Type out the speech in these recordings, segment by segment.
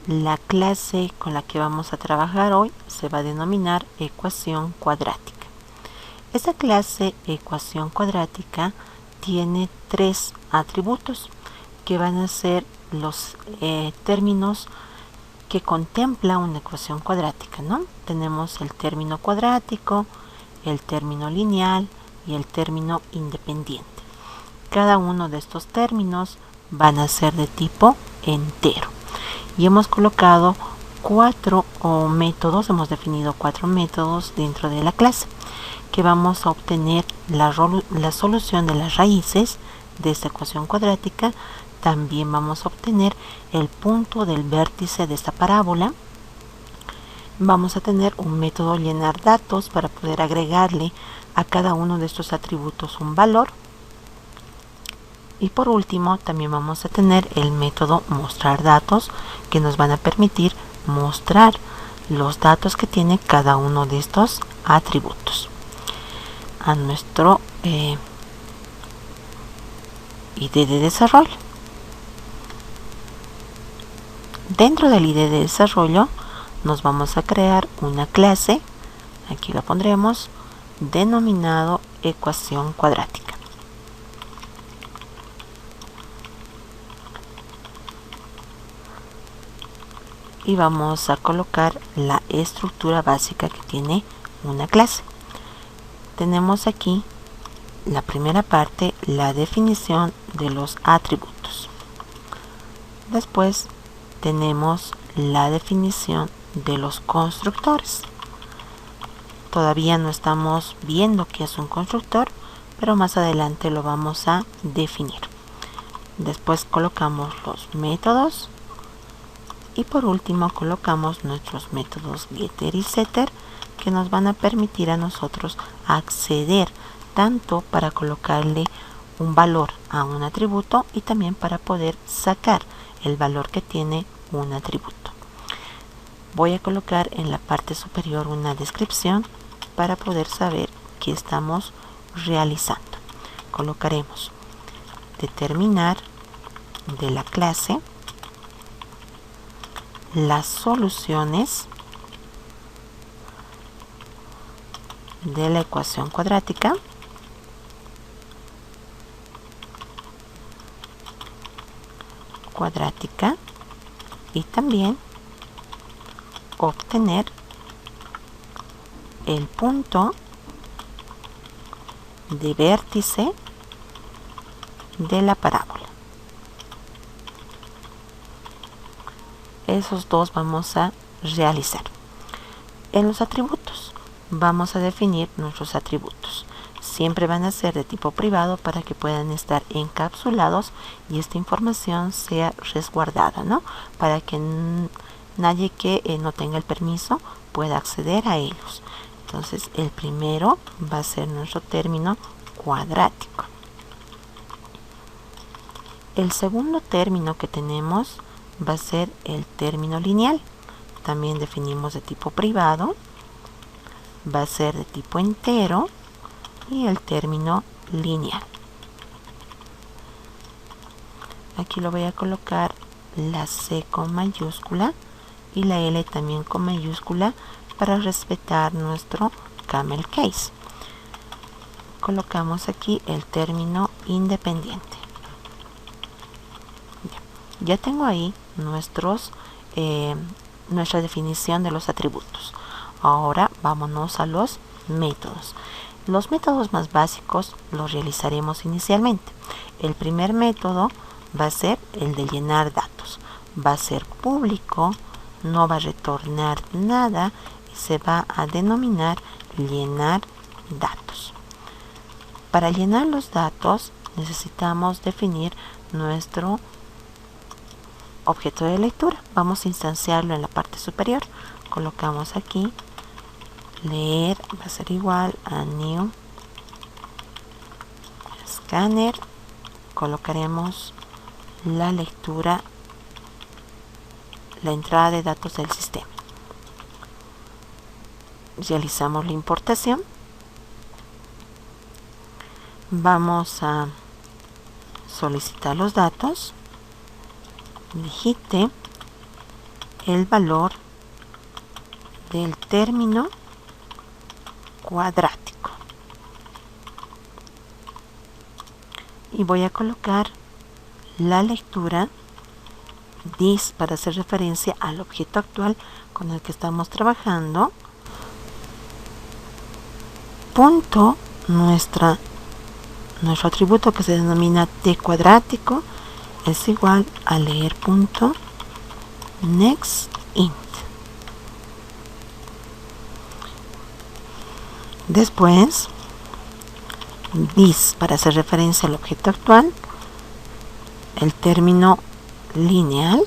La clase con la que vamos a trabajar hoy se va a denominar ecuación cuadrática. Esta clase ecuación cuadrática tiene tres atributos que van a ser los términos que contempla una ecuación cuadrática, ¿no? Tenemos el término cuadrático, el término lineal y el término independiente. Cada uno de estos términos van a ser de tipo entero. Y hemos colocado hemos definido cuatro métodos dentro de la clase, que vamos a obtener la solución de las raíces de esta ecuación cuadrática. También vamos a obtener el punto del vértice de esta parábola. Vamos a tener un método llenar datos para poder agregarle a cada uno de estos atributos un valor. Y por último, también vamos a tener el método mostrar datos, que nos van a permitir mostrar los datos que tiene cada uno de estos atributos a nuestro ID de desarrollo. Dentro del ID de desarrollo nos vamos a crear una clase, aquí la pondremos, denominado ecuación cuadrática. Y vamos a colocar la estructura básica que tiene una clase. Tenemos aquí la primera parte, la definición de los atributos. Después tenemos la definición de los constructores. Todavía no estamos viendo qué es un constructor, pero más adelante lo vamos a definir. Después colocamos los métodos. Y por último colocamos nuestros métodos getter y setter, que nos van a permitir a nosotros acceder tanto para colocarle un valor a un atributo y también para poder sacar el valor que tiene un atributo. Voy a colocar en la parte superior una descripción para poder saber qué estamos realizando. Colocaremos determinar de la clase las soluciones de la ecuación cuadrática y también obtener el punto de vértice de la parábola. Esos dos vamos a realizar. En los atributos vamos a definir nuestros atributos. Siempre van a ser de tipo privado para que puedan estar encapsulados y esta información sea resguardada, ¿no? Para que nadie que no tenga el permiso pueda acceder a ellos. Entonces el primero va a ser nuestro término cuadrático. El segundo término que tenemos va a ser el término lineal. También definimos de tipo privado, va a ser de tipo entero y el término lineal. Aquí lo voy a colocar la C con mayúscula y la L también con mayúscula para respetar nuestro camel case. Colocamos aquí el término independiente. Ya tengo ahí nuestra definición de los atributos. Ahora vámonos a los métodos. Los métodos más básicos los realizaremos inicialmente. El primer método va a ser el de llenar datos. Va a ser público, no va a retornar nada y se va a denominar llenar datos. Para llenar los datos necesitamos definir nuestro objeto de lectura. Vamos a instanciarlo en la parte superior. Colocamos aquí leer, va a ser igual a new scanner. Colocaremos la lectura, la entrada de datos del sistema. Realizamos la importación. Vamos a solicitar los datos. Digite el valor del término cuadrático. Y voy a colocar la lectura this para hacer referencia al objeto actual con el que estamos trabajando. Punto nuestro atributo que se denomina t cuadrático es igual a leer punto next int. Después this para hacer referencia al objeto actual, el término lineal,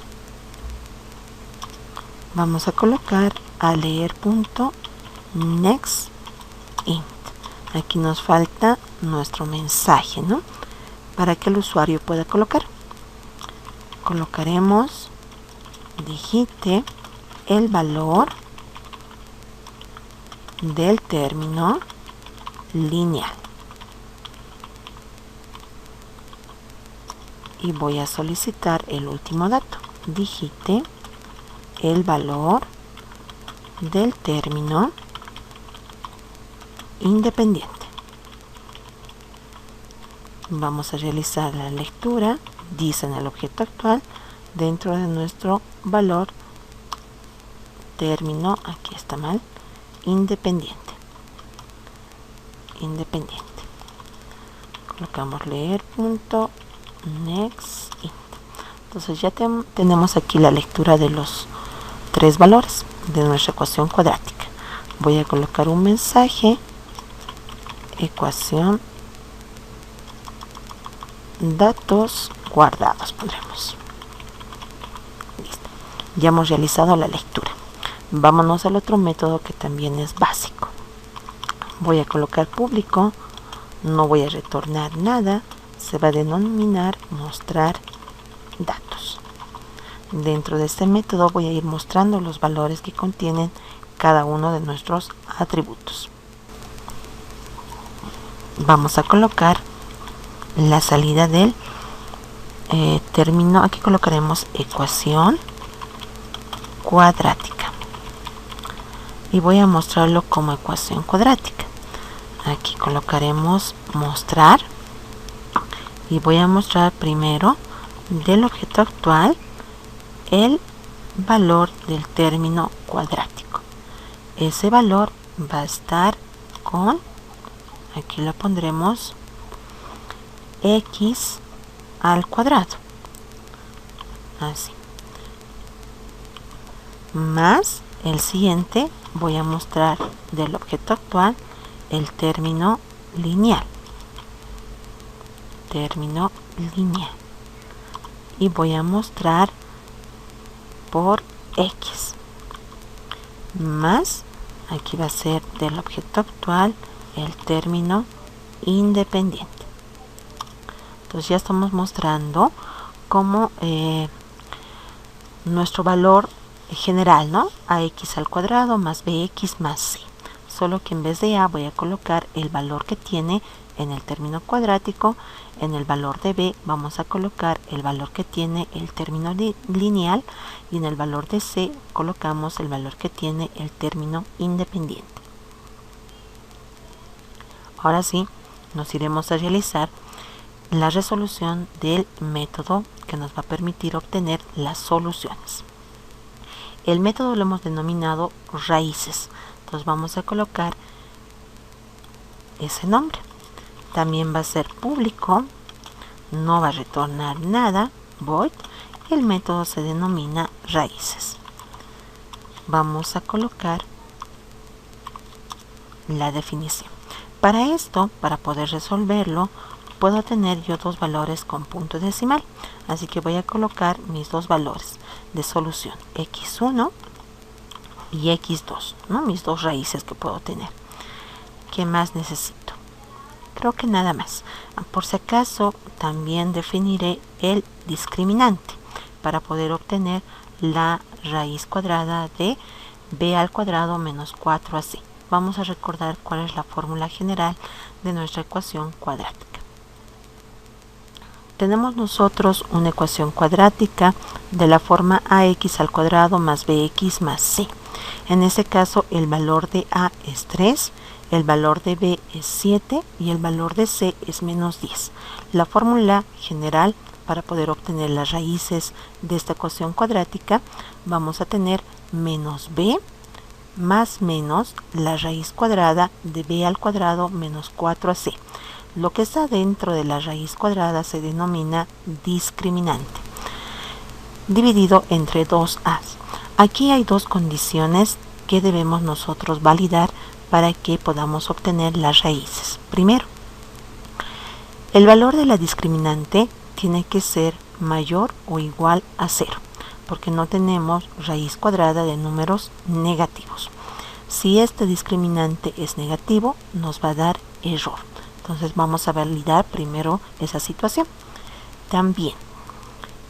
vamos a colocar a leer punto next int. Aquí nos falta nuestro mensaje, ¿no? Para que el usuario pueda colocar. Colocaremos digite el valor del término lineal. Y voy a solicitar el último dato. Digite el valor del término independiente. Vamos a realizar la lectura, dice en el objeto actual, dentro de nuestro valor término, aquí está mal, independiente. Colocamos leer punto next int. Entonces ya tenemos aquí la lectura de los tres valores de nuestra ecuación cuadrática. Voy a colocar un mensaje, ecuación, datos guardados, pondremos. Listo. Ya hemos realizado la lectura. Vámonos al otro método que también es básico. Voy a colocar público, no voy a retornar nada, se va a denominar mostrar datos. Dentro de este método voy a ir mostrando los valores que contienen cada uno de nuestros atributos. Vamos a colocar la salida del término, aquí colocaremos ecuación cuadrática y voy a mostrarlo como ecuación cuadrática. Aquí colocaremos mostrar y voy a mostrar primero del objeto actual el valor del término cuadrático. Ese valor va a estar con, aquí lo pondremos, x al cuadrado, así, más el siguiente voy a mostrar del objeto actual el término lineal, y voy a mostrar por x, más aquí va a ser del objeto actual el término independiente. Entonces ya estamos mostrando como nuestro valor general, ¿no? Ax al cuadrado más bx más c. Solo que en vez de a voy a colocar el valor que tiene en el término cuadrático. En el valor de b vamos a colocar el valor que tiene el término lineal. Y en el valor de c colocamos el valor que tiene el término independiente. Ahora sí, nos iremos a realizar la resolución del método que nos va a permitir obtener las soluciones. El método lo hemos denominado raíces, entonces vamos a colocar ese nombre. También va a ser público, no va a retornar nada, void, y el método se denomina raíces. Vamos a colocar la definición. Para esto, para poder resolverlo, puedo tener yo dos valores con punto decimal, así que voy a colocar mis dos valores de solución, x1 y x2, ¿no? Mis dos raíces que puedo tener. ¿Qué más necesito? Creo que nada más. Por si acaso, también definiré el discriminante para poder obtener la raíz cuadrada de b al cuadrado menos 4ac. Vamos a recordar cuál es la fórmula general de nuestra ecuación cuadrática. tenemos nosotros una ecuación cuadrática de la forma ax al cuadrado más bx más c. En ese caso el valor de a es 3, el valor de b es 7 y el valor de c es menos 10. La fórmula general para poder obtener las raíces de esta ecuación cuadrática, vamos a tener menos b más menos la raíz cuadrada de b al cuadrado menos 4ac. Lo que está dentro de la raíz cuadrada se denomina discriminante, dividido entre 2a. Aquí hay dos condiciones que debemos nosotros validar para que podamos obtener las raíces. Primero, el valor de la discriminante tiene que ser mayor o igual a 0, porque no tenemos raíz cuadrada de números negativos. Si este discriminante es negativo, nos va a dar error. Entonces vamos a validar primero esa situación. También,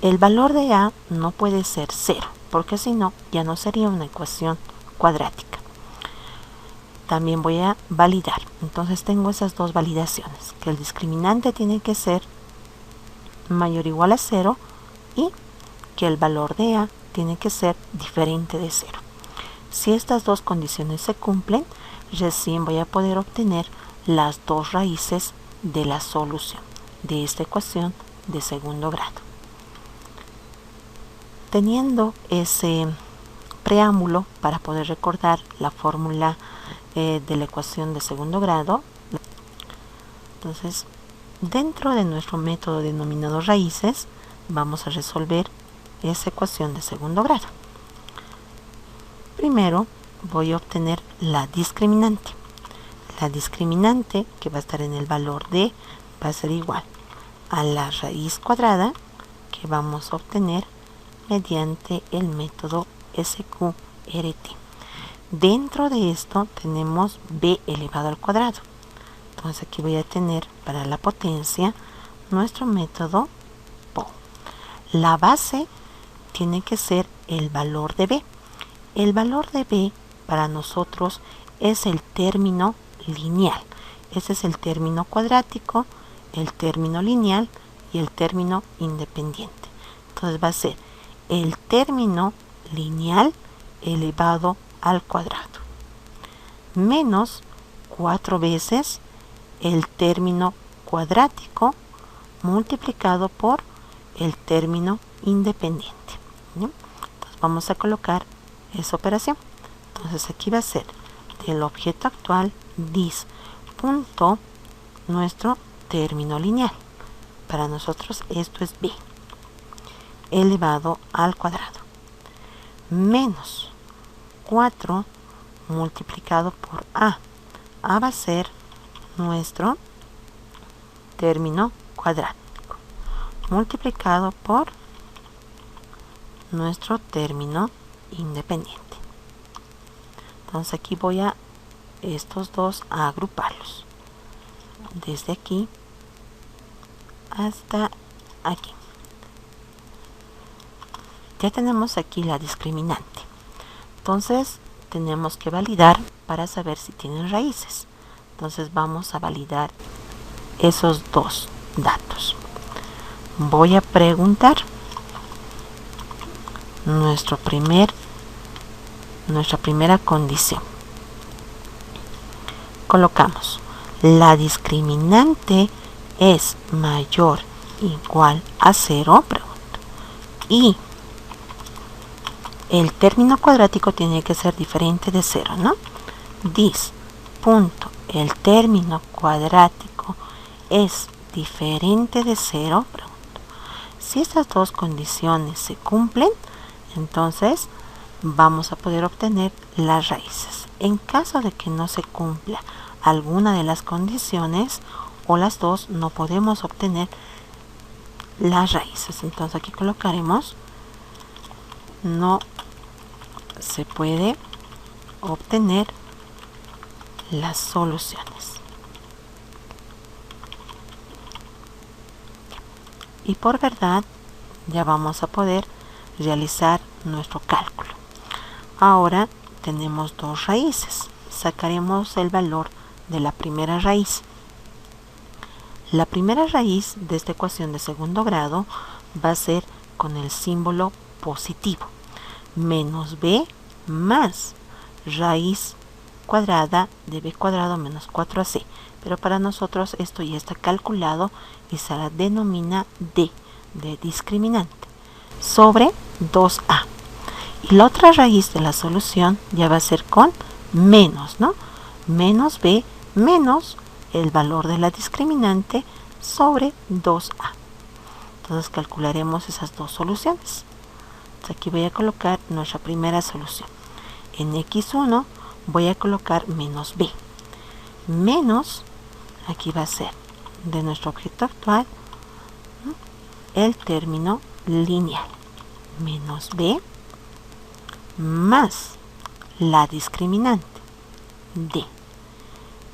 el valor de a no puede ser 0, porque si no, ya no sería una ecuación cuadrática. También voy a validar. Entonces tengo esas dos validaciones, que el discriminante tiene que ser mayor o igual a 0 y que el valor de a tiene que ser diferente de 0. Si estas dos condiciones se cumplen, recién voy a poder obtener las dos raíces de la solución de esta ecuación de segundo grado. Teniendo ese preámbulo para poder recordar la fórmula de la ecuación de segundo grado, entonces dentro de nuestro método denominado raíces vamos a resolver esa ecuación de segundo grado. Primero voy a obtener la discriminante. La discriminante, que va a estar en el valor de, va a ser igual a la raíz cuadrada que vamos a obtener mediante el método SQRT. Dentro de esto tenemos b elevado al cuadrado. Entonces aquí voy a tener para la potencia nuestro método PO. La base tiene que ser el valor de b. El valor de b para nosotros es el término lineal. Ese es el término cuadrático, el término lineal y el término independiente. Entonces va a ser el término lineal elevado al cuadrado menos 4 veces el término cuadrático multiplicado por el término independiente. ¿Bien? Entonces vamos a colocar esa operación. Entonces aquí va a ser del objeto actual dis punto nuestro término lineal. Para nosotros esto es b elevado al cuadrado menos 4 multiplicado por a. A va a ser nuestro término cuadrático multiplicado por nuestro término independiente. Entonces aquí voy a estos dos a agruparlos desde aquí hasta aquí. Ya tenemos aquí la discriminante. Entonces tenemos que validar para saber si tienen raíces. Entonces vamos a validar esos dos datos. Voy a preguntar nuestra primera condición. Colocamos la discriminante es mayor o igual a 0, pregunto, y el término cuadrático tiene que ser diferente de 0, ¿no? Dis punto el término cuadrático es diferente de 0, pregunto. Si estas dos condiciones se cumplen, entonces vamos a poder obtener las raíces. En caso de que no se cumpla alguna de las condiciones o las dos, no podemos obtener las raíces. Entonces aquí colocaremos no se puede obtener las soluciones. Y por verdad ya vamos a poder realizar nuestro cálculo. Ahora tenemos dos raíces. Sacaremos el valor de la primera raíz. La primera raíz de esta ecuación de segundo grado va a ser con el símbolo positivo. Menos b más raíz cuadrada de b cuadrado menos 4ac. Pero para nosotros esto ya está calculado y se la denomina d, de discriminante, sobre 2a. Y la otra raíz de la solución ya va a ser con menos, ¿no? Menos b menos el valor de la discriminante sobre 2a. Entonces calcularemos esas dos soluciones. Entonces aquí voy a colocar nuestra primera solución. En x1 voy a colocar menos b. Menos, aquí va a ser de nuestro objeto actual, el término lineal. Menos b más la discriminante d.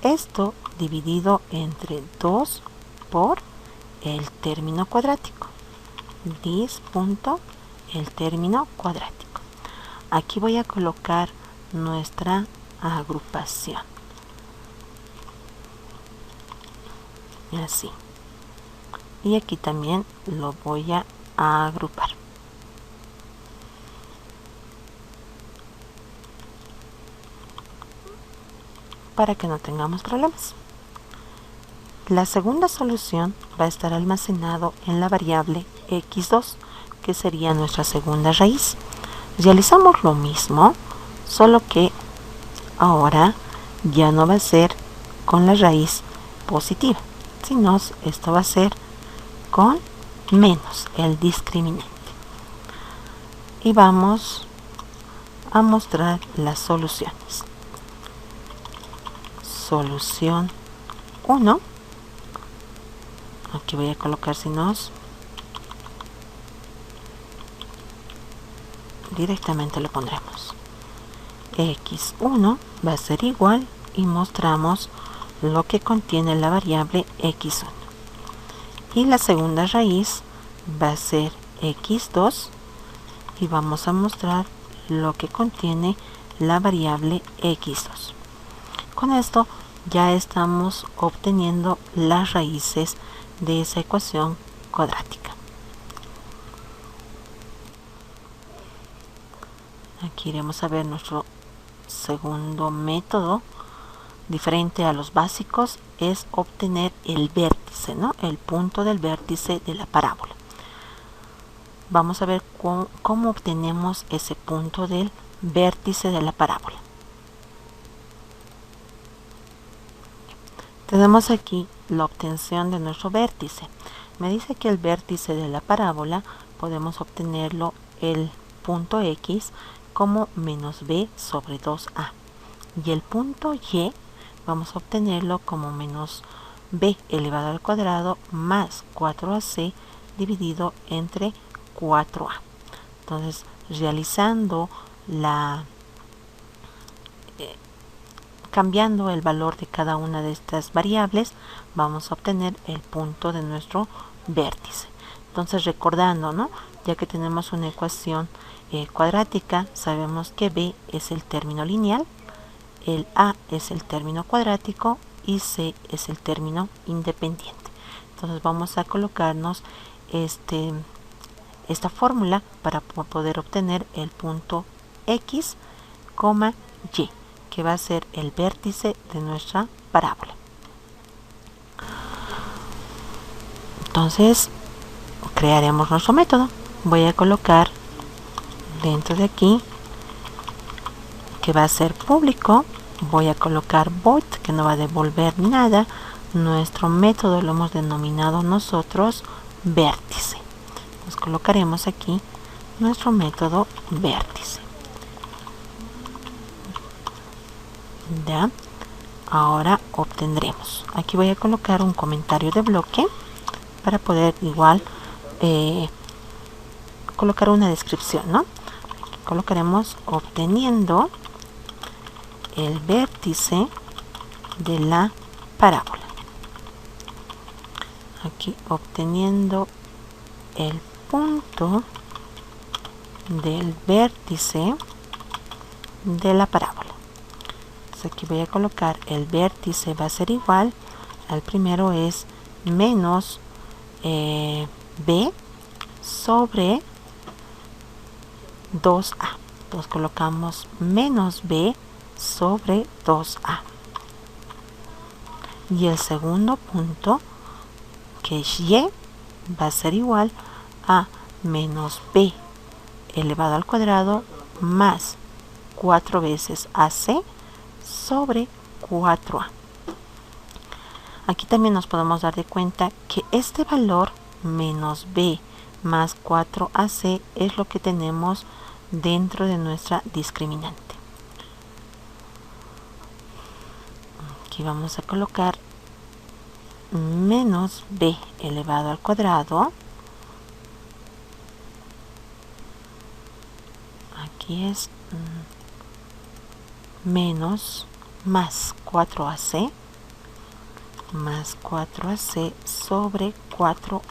Esto dividido entre 2 por el término cuadrático. Dis punto el término cuadrático. Aquí voy a colocar nuestra agrupación. Así. Y aquí también lo voy a agrupar. Para que no tengamos problemas. La segunda solución va a estar almacenado en la variable x2, que sería nuestra segunda raíz. Realizamos lo mismo, solo que ahora ya no va a ser con la raíz positiva, sino esto va a ser con menos el discriminante. Y vamos a mostrar las soluciones. Solución 1. Aquí voy a colocar sinos. Directamente lo pondremos. x1 va a ser igual y mostramos lo que contiene la variable x1. Y la segunda raíz va a ser x2 y vamos a mostrar lo que contiene la variable x2. Con esto ya estamos obteniendo las raíces de esa ecuación cuadrática. Aquí iremos a ver nuestro segundo método, diferente a los básicos, es obtener el vértice, ¿no? El punto del vértice de la parábola. Vamos a ver cómo obtenemos ese punto del vértice de la parábola. Tenemos aquí la obtención de nuestro vértice. Me dice que el vértice de la parábola podemos obtenerlo el punto x como menos b sobre 2a. Y el punto y vamos a obtenerlo como menos b elevado al cuadrado más 4ac dividido entre 4a. Entonces, realizando cambiando el valor de cada una de estas variables, vamos a obtener el punto de nuestro vértice. Entonces, recordando, ¿no? Ya que tenemos una ecuación cuadrática, sabemos que b es el término lineal, el a es el término cuadrático y c es el término independiente. Entonces, vamos a colocarnos esta fórmula para poder obtener el punto x, y, que va a ser el vértice de nuestra parábola. Entonces, crearemos nuestro método. Voy a colocar dentro de aquí, que va a ser público, voy a colocar void, que no va a devolver nada. Nuestro método lo hemos denominado nosotros vértice. Nos colocaremos aquí nuestro método vértice. Ya, ahora obtendremos. Aquí voy a colocar un comentario de bloque para poder igual colocar una descripción, ¿no? Aquí colocaremos obteniendo el vértice de la parábola. Aquí obteniendo el punto del vértice de la parábola. Entonces aquí voy a colocar el vértice, va a ser igual al primero es menos b sobre 2a. Entonces colocamos menos b sobre 2a. Y el segundo punto, que es y, va a ser igual a menos b elevado al cuadrado más 4 veces ac sobre 4a. Aquí también nos podemos dar de cuenta que este valor menos b más 4ac es lo que tenemos dentro de nuestra discriminante. Aquí vamos a colocar menos b elevado al cuadrado. Aquí es menos más 4ac más 4ac sobre 4a.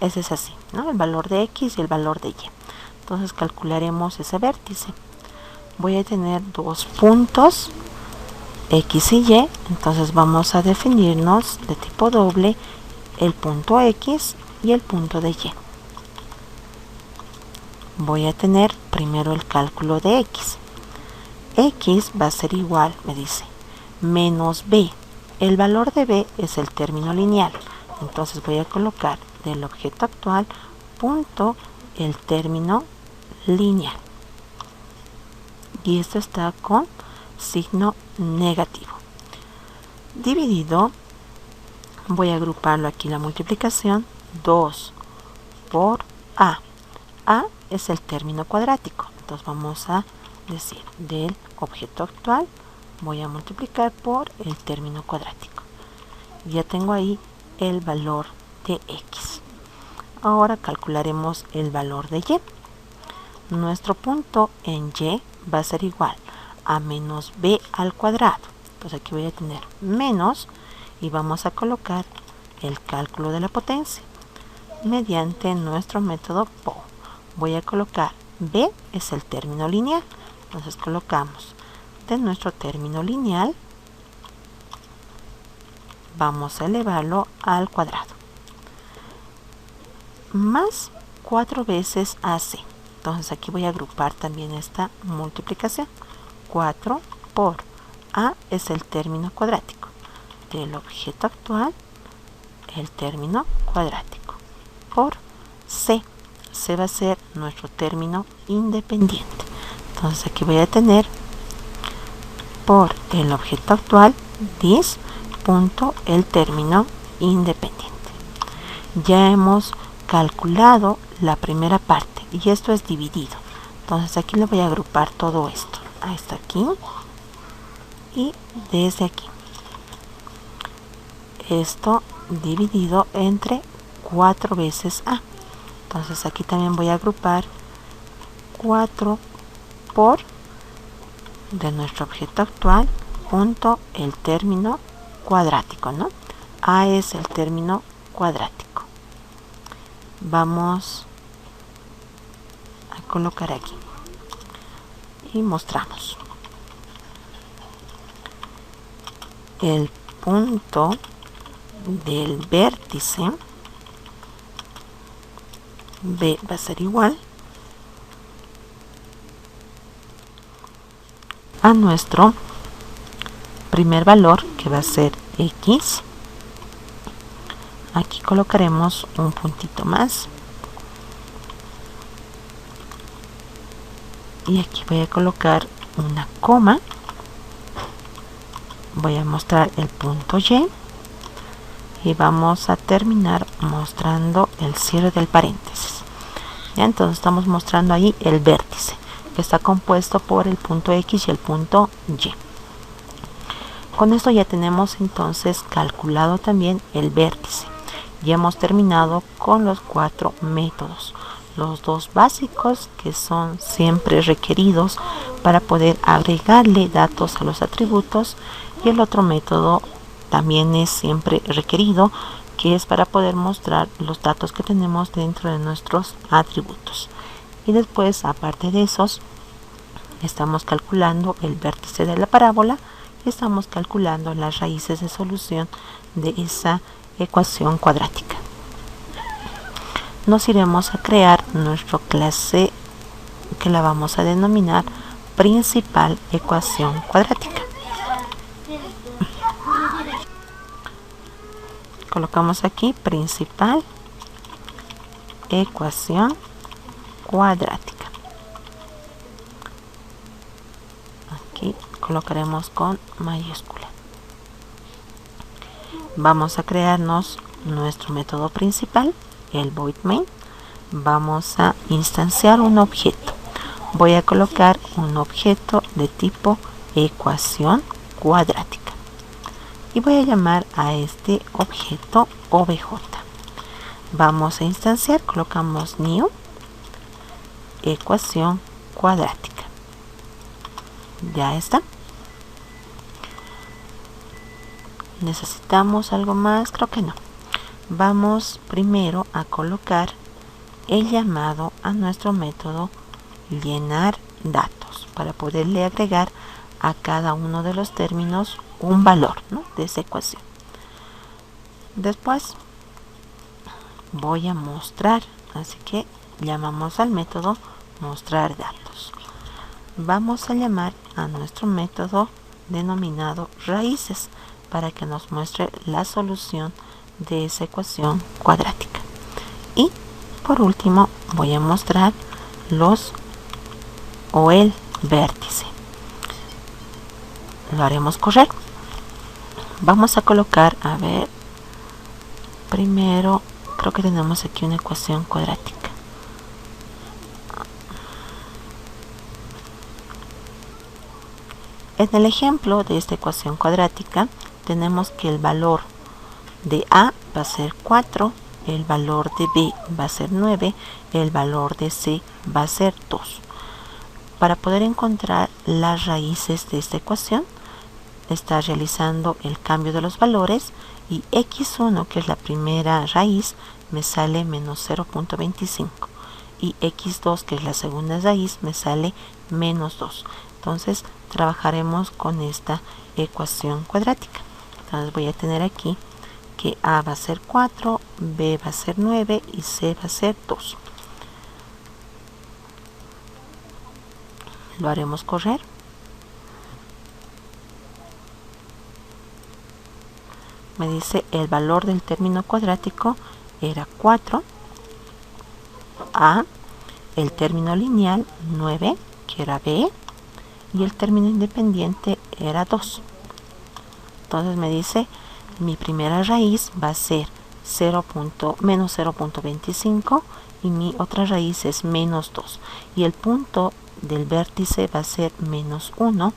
Ese es así, ¿no? El valor de x y el valor de y. Entonces calcularemos ese vértice. Voy a tener dos puntos, x y y. Entonces vamos a definirnos de tipo doble el punto x y el punto de y. Voy a tener primero el cálculo de x. X va a ser igual, me dice, menos b. El valor de b es el término lineal. Entonces voy a colocar del objeto actual punto el término lineal. Y esto está con signo negativo. Dividido, voy a agruparlo aquí la multiplicación, 2 por a. A es el término cuadrático. Entonces vamos a decir del objeto actual voy a multiplicar por el término cuadrático. Ya tengo ahí el valor de x. Ahora calcularemos el valor de y. Nuestro punto en y va a ser igual a menos b al cuadrado. Pues aquí voy a tener menos y vamos a colocar el cálculo de la potencia mediante nuestro método POW. Voy a colocar b es el término lineal. Entonces colocamos de nuestro término lineal, vamos a elevarlo al cuadrado, más 4 veces ac. Entonces aquí voy a agrupar también esta multiplicación. 4 por a es el término cuadrático del objeto actual, el término cuadrático, por c. C va a ser nuestro término independiente. Entonces aquí voy a tener por el objeto actual 10 punto el término independiente. Ya hemos calculado la primera parte y esto es dividido. Entonces aquí le voy a agrupar todo esto. Hasta aquí y desde aquí. Esto dividido entre 4 veces a. Entonces aquí también voy a agrupar 4 por de nuestro objeto actual punto el término cuadrático, ¿no? A es el término cuadrático. Vamos a colocar aquí y mostramos el punto del vértice b va a ser igual a nuestro primer valor, que va a ser x. Aquí colocaremos un puntito más y aquí voy a colocar una coma. Voy a mostrar el punto y y vamos a terminar mostrando el cierre del paréntesis. ¿Ya? Entonces estamos mostrando ahí el vértice, que está compuesto por el punto x y el punto y. Con esto ya tenemos entonces calculado también el vértice. Ya hemos terminado con los 4 métodos. Los dos básicos, que son siempre requeridos para poder agregarle datos a los atributos, y el otro método también es siempre requerido, que es para poder mostrar los datos que tenemos dentro de nuestros atributos. Y después, aparte de esos, estamos calculando el vértice de la parábola estamos calculando las raíces de solución de esa ecuación cuadrática. Nos iremos a crear nuestra clase que la vamos a denominar principal ecuación cuadrática. Colocamos aquí principal ecuación cuadrática. Aquí colocaremos con mayúscula. Vamos a crearnos nuestro método principal, el void main. Vamos a instanciar un objeto. Voy a colocar un objeto de tipo ecuación cuadrática y voy a llamar a este objeto obj. Vamos a instanciar, colocamos new ecuación cuadrática. Ya está. ¿Necesitamos algo más? Creo que no. Vamos primero a colocar el llamado a nuestro método llenar datos para poderle agregar a cada uno de los términos un valor, ¿no?, de esa ecuación. Después voy a mostrar, así que llamamos al método mostrar datos. Vamos a llamar a nuestro método denominado raíces para que nos muestre la solución de esa ecuación cuadrática. Y por último voy a mostrar los o el vértice. Lo haremos correr. Vamos a colocar, a ver, primero creo que tenemos aquí una ecuación cuadrática. En el ejemplo de esta ecuación cuadrática tenemos que el valor de A va a ser 4, el valor de B va a ser 9, el valor de C va a ser 2. Para poder encontrar las raíces de esta ecuación, está realizando el cambio de los valores y x1, que es la primera raíz, me sale menos 0.25 y x2, que es la segunda raíz, me sale menos 2. Entonces trabajaremos con esta ecuación cuadrática. Entonces voy a tener aquí que A va a ser 4, B va a ser 9 y C va a ser 2. Lo haremos correr. Me dice el valor del término cuadrático era 4, A, el término lineal 9, que era B, y el término independiente era 2. Entonces me dice mi primera raíz va a ser menos 0.25 y mi otra raíz es menos 2 y el punto del vértice va a ser menos 1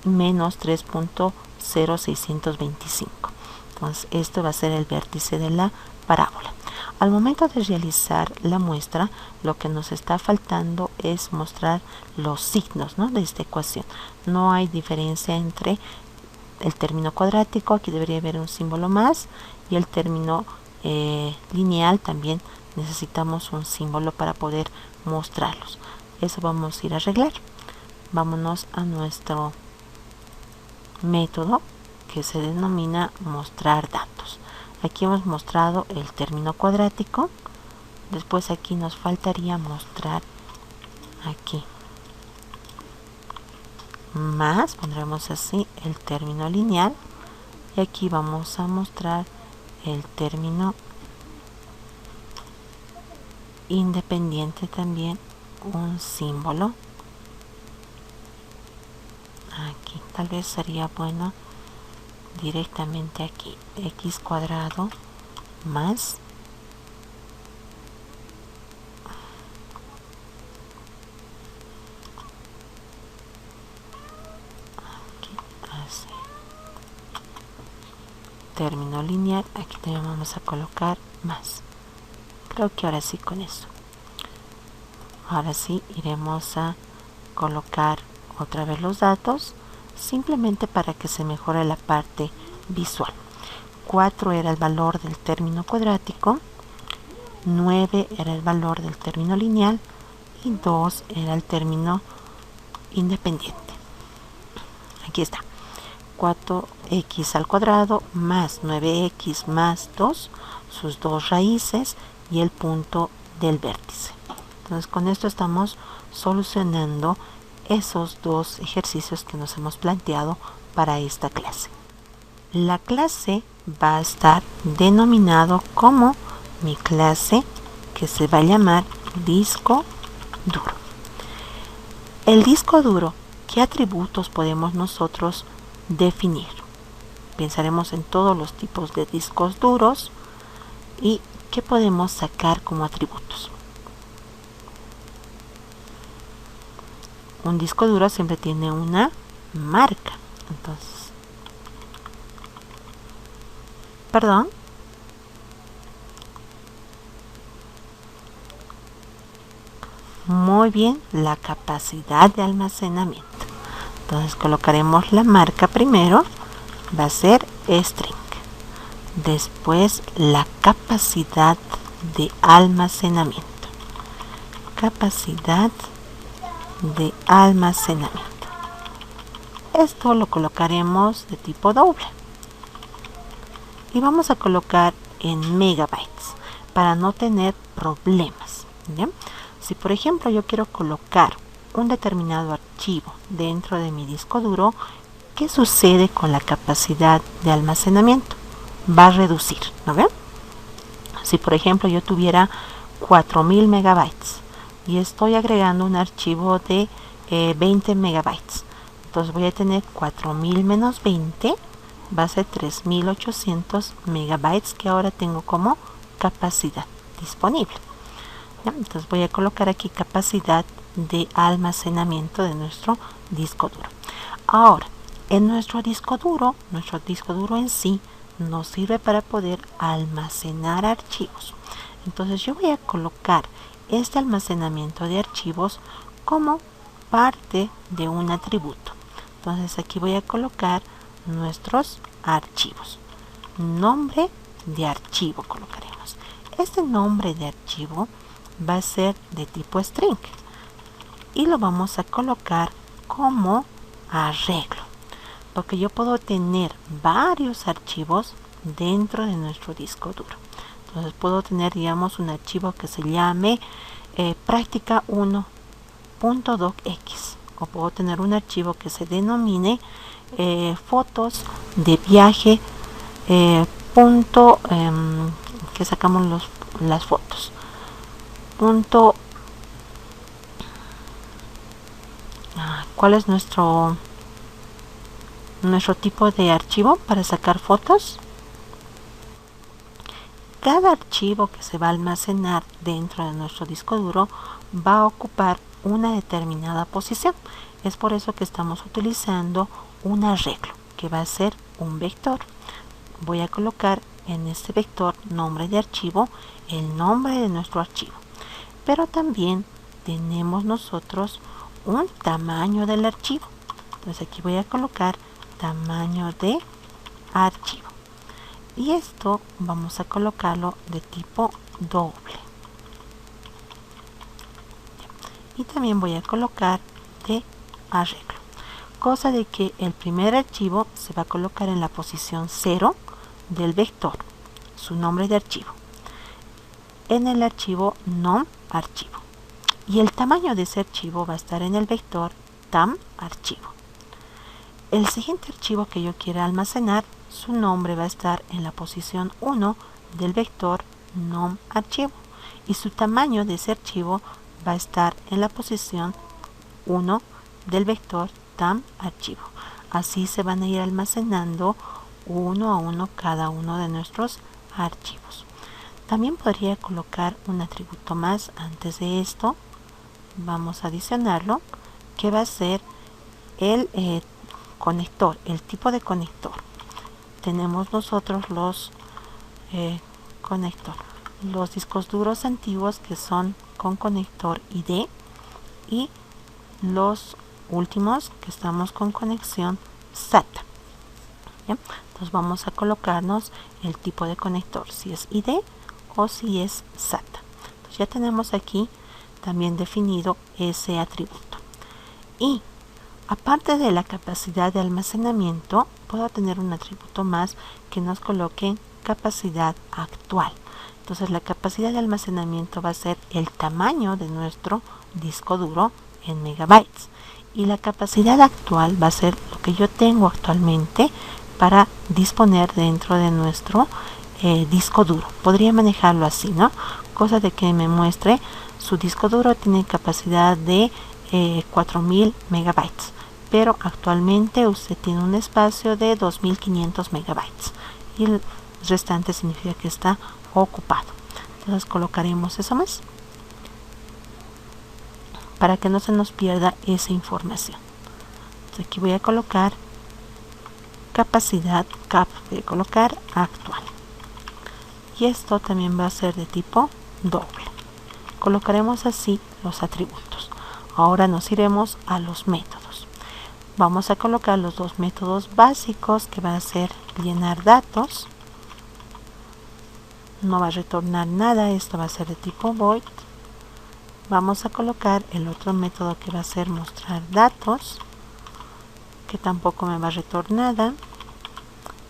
y menos 3.0625. Entonces esto va a ser el vértice de la parábola. Al momento de realizar la muestra, lo que nos está faltando es mostrar los signos, ¿no?, de esta ecuación. No hay diferencia entre el término cuadrático, aquí debería haber un símbolo más, y el término lineal también necesitamos un símbolo para poder mostrarlos. Eso vamos a ir a arreglar. Vámonos a nuestro método que se denomina mostrar datos. Aquí hemos mostrado el término cuadrático. Después aquí nos faltaría mostrar aquí más, pondremos así el término lineal, y aquí vamos a mostrar el término independiente, también un símbolo. Aquí tal vez sería bueno directamente aquí, x cuadrado más aquí, así, término lineal. Aquí también vamos a colocar más. Creo que ahora sí, con eso. Ahora sí iremos a colocar otra vez los datos, simplemente para que se mejore la parte visual. 4 era el valor del término cuadrático, 9 era el valor del término lineal y 2 era el término independiente. Aquí está. 4x al cuadrado más 9x más 2, sus dos raíces y el punto del vértice. Entonces con esto estamos solucionando esos dos ejercicios que nos hemos planteado para esta clase. La clase va a estar denominado como mi clase, que se va a llamar disco duro. El disco duro, ¿qué atributos podemos nosotros definir? Pensaremos en todos los tipos de discos duros y qué podemos sacar como atributos. Un disco duro siempre tiene una marca. Entonces, perdón. Muy bien, la capacidad de almacenamiento. Entonces colocaremos la marca primero, va a ser string. Después la capacidad de almacenamiento. Capacidad de almacenamiento. Esto lo colocaremos de tipo doble. Y vamos a colocar en megabytes para no tener problemas. ¿Bien? Si por ejemplo yo quiero colocar un determinado archivo dentro de mi disco duro, ¿qué sucede con la capacidad de almacenamiento? Va a reducir, ¿no ven? Si por ejemplo yo tuviera 4000 megabytes y estoy agregando un archivo de 20 megabytes, entonces voy a tener 4000 menos 20, va a ser 3800 megabytes que ahora tengo como capacidad disponible. Entonces voy a colocar aquí capacidad de almacenamiento de nuestro disco duro. Ahora, en nuestro disco duro en sí nos sirve para poder almacenar archivos. Entonces yo voy a colocar este almacenamiento de archivos como parte de un atributo. Entonces aquí voy a colocar nuestros archivos. Nombre de archivo colocaremos. Este nombre de archivo va a ser de tipo string y lo vamos a colocar como arreglo, porque yo puedo tener varios archivos dentro de nuestro disco duro. Entonces puedo tener, digamos, un archivo que se llame práctica 1.docx, o puedo tener un archivo que se denomine fotos de viaje que sacamos las fotos. ¿Cuál es nuestro tipo de archivo para sacar fotos? Cada archivo que se va a almacenar dentro de nuestro disco duro va a ocupar una determinada posición. Es por eso que estamos utilizando un arreglo, que va a ser un vector. Voy a colocar en este vector nombre de archivo, el nombre de nuestro archivo. Pero también tenemos nosotros un tamaño del archivo. Entonces aquí voy a colocar tamaño de archivo. Y esto vamos a colocarlo de tipo doble. Y también voy a colocar de arreglo. Cosa de que el primer archivo se va a colocar en la posición 0 del vector, su nombre de archivo, en el archivo nom archivo, y el tamaño de ese archivo va a estar en el vector tam archivo. El siguiente archivo que yo quiera almacenar, su nombre va a estar en la posición 1 del vector nom archivo, y su tamaño de ese archivo va a estar en la posición 1 del vector tam archivo. Así se van a ir almacenando uno a uno cada uno de nuestros archivos. También podría colocar un atributo más antes de esto. Vamos a adicionarlo, que va a ser el conector, el tipo de conector. Tenemos nosotros los los discos duros antiguos que son con conector ID, y los últimos que estamos con conexión SATA. ¿Bien? Entonces vamos a colocarnos el tipo de conector, si es ID o si es SATA. Entonces ya tenemos aquí también definido ese atributo. Y Aparte de la capacidad de almacenamiento, puedo tener un atributo más que nos coloque capacidad actual. Entonces la capacidad de almacenamiento va a ser el tamaño de nuestro disco duro en megabytes. Y la capacidad actual va a ser lo que yo tengo actualmente para disponer dentro de nuestro disco duro. Podría manejarlo así, ¿no? Cosa de que me muestre su disco duro tiene capacidad de 4000 megabytes, pero actualmente usted tiene un espacio de 2500 megabytes y el restante significa que está ocupado. Entonces colocaremos eso más para que no se nos pierda esa información. Entonces aquí voy a colocar capacidad cap, voy a colocar actual, y esto también va a ser de tipo doble. Colocaremos así los atributos. Ahora nos iremos a los métodos. Vamos a colocar los dos métodos básicos, que va a ser llenar datos. No va a retornar nada, esto va a ser de tipo void. Vamos a colocar el otro método que va a ser mostrar datos, que tampoco me va a retornar nada,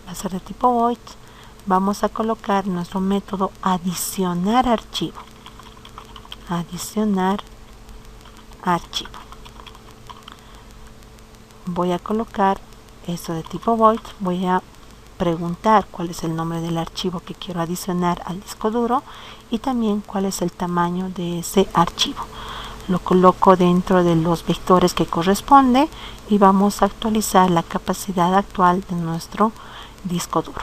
va a ser de tipo void. Vamos a colocar nuestro método adicionar archivo. Adicionar archivo. Voy a colocar esto de tipo void. Voy a preguntar cuál es el nombre del archivo que quiero adicionar al disco duro y también cuál es el tamaño de ese archivo. Lo coloco dentro de los vectores que corresponde y vamos a actualizar la capacidad actual de nuestro disco duro.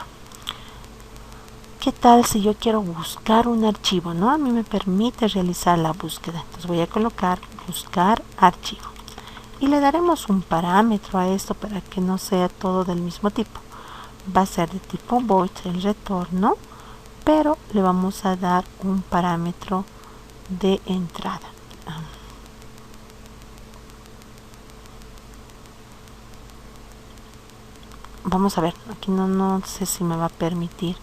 ¿Qué tal si yo quiero buscar un archivo? ¿No? A mí me permite realizar la búsqueda. Entonces voy a colocar buscar archivo y le daremos un parámetro a esto para que no sea todo del mismo tipo. Va a ser de tipo void el retorno, pero le vamos a dar un parámetro de entrada. Vamos a ver, aquí no sé si me va a permitir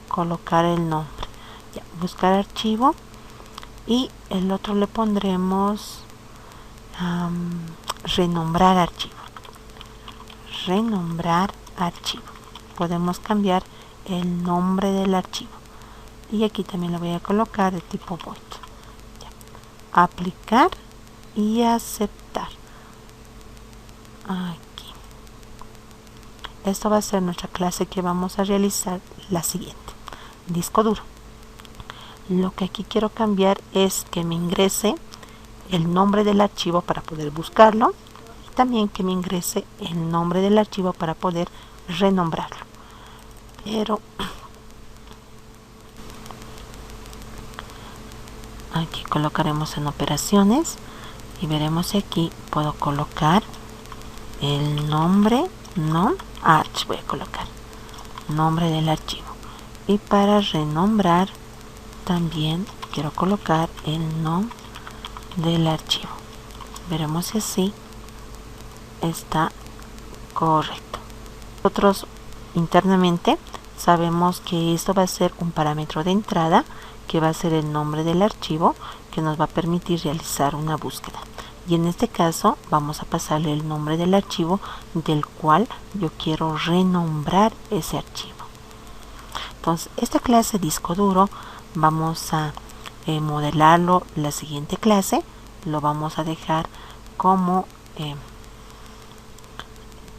colocar el nombre. Ya, buscar archivo, y el otro le pondremos renombrar archivo. Renombrar archivo. Podemos cambiar el nombre del archivo y aquí también lo voy a colocar de tipo void. Ya. Aplicar y aceptar. Aquí. Esto va a ser nuestra clase que vamos a realizar, la siguiente. Disco duro. Lo que aquí quiero cambiar es que me ingrese el nombre del archivo para poder buscarlo y también que me ingrese el nombre del archivo para poder renombrarlo. Pero aquí colocaremos en operaciones y veremos si aquí puedo colocar el nombre, voy a colocar nombre del archivo, y para renombrar también quiero colocar el nombre del archivo. Veremos si así está correcto. Nosotros internamente sabemos que esto va a ser un parámetro de entrada que va a ser el nombre del archivo, que nos va a permitir realizar una búsqueda, y en este caso vamos a pasarle el nombre del archivo del cual yo quiero renombrar ese archivo. Entonces esta clase disco duro vamos a modelarlo la siguiente clase. Lo vamos a dejar como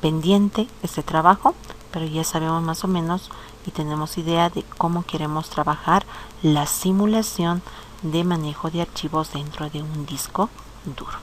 pendiente este trabajo, pero ya sabemos más o menos y tenemos idea de cómo queremos trabajar la simulación de manejo de archivos dentro de un disco duro.